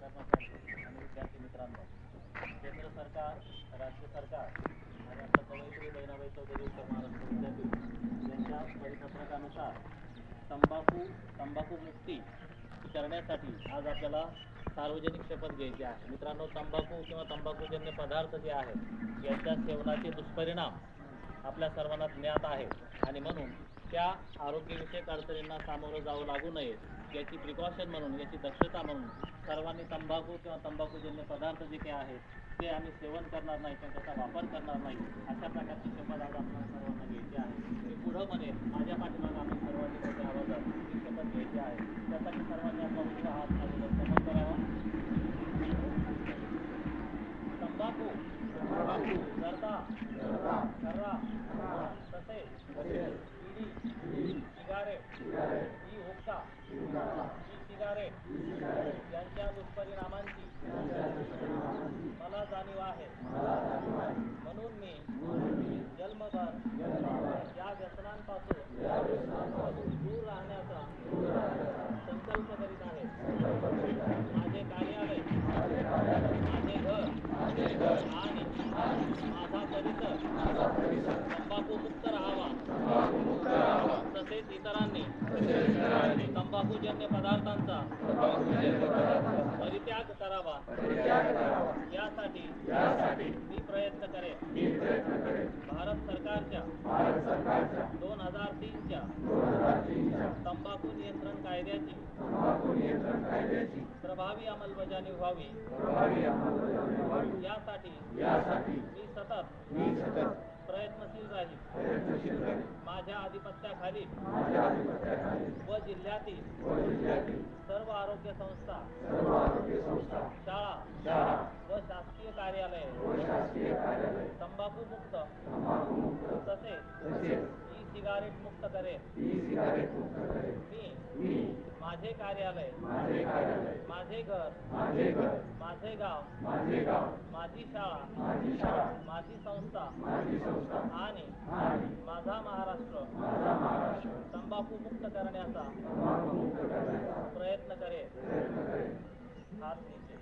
करण्यासाठी आणि विद्यार्थी मित्रांनो, केंद्र सरकार, राज्य सरकार आणि आपल्या कवयित्री बहिणाबाई चौधरी उत्तर महाराष्ट्र विद्यापीठ यांच्या परिपत्रकानुसार तंबाखू मुक्ती करण्यासाठी आज आपल्याला सार्वजनिक शपथ घ्यायची आहे. मित्रांनो, तंबाखू किंवा तंबाखूजन्य पदार्थ जे आहेत यांच्या सेवनाचे दुष्परिणाम आपल्या सर्वांना ज्ञात आहेत आणि म्हणून त्या आरोग्यविषयक अडचणींना सामोरं जावं लागू नये याची प्रिकॉशन म्हणून, याची दक्षता म्हणून सर्वांनी तंबाखू किंवा तंबाखूजन्य पदार्थ जे काही आहेत ते आम्ही सेवन करणार नाही किंवा त्याचा वापर करणार नाही अशा प्रकारची शपथ आज आपल्याला सर्वांना घ्यायची आहे. मी पुढं म्हणेन, माझ्या पाठीमागं आम्ही सर्वांनी मोठ्या आवाजात ही शपथ घ्यायची आहे. त्यासाठी सर्वांनी आपला उजवा हात माझ्यावर समोर करावा. तंबाखू, जर्दा, खर्रा, तसेच बीडी, सिगारेट, ई हुक्का, ई सिगारेट यांच्या दुष्परिणामांची मला जाणीव आहे. म्हणून मी जन्मभर या व्यसनांपासून दूर राहण्याचा संकल्प करीत आहे. माझे कार्यालय, माझे घर आणि माझा परिसर तंबाखूमुक्त राहावा. तसेच इतरांनी तंबाखूजन्य पदार्थांचा परित्याग करावा यासाठी मी प्रयत्न करेन. भारत सरकारच्या 2003च्या तंबाखू नियंत्रण कायद्याची प्रभावी अंमलबजावणी व्हावी यासाठी मी सतत प्रयत्नशील राहील. माझ्या आधिपत्याखाली व जिल्ह्यातील सर्व आरोग्य संस्था, शाळा व शासकीय कार्यालये तंबाखू मुक्त तसेच ई सिगारेट मुक्त करेन. मी माझे कार्यालय, माझे घर, माझे गाव, माझी शाळा, माझी संस्था आणि माझा महाराष्ट्र तंबाखू मुक्त करण्याचा प्रयत्न करेन. हात नीचे.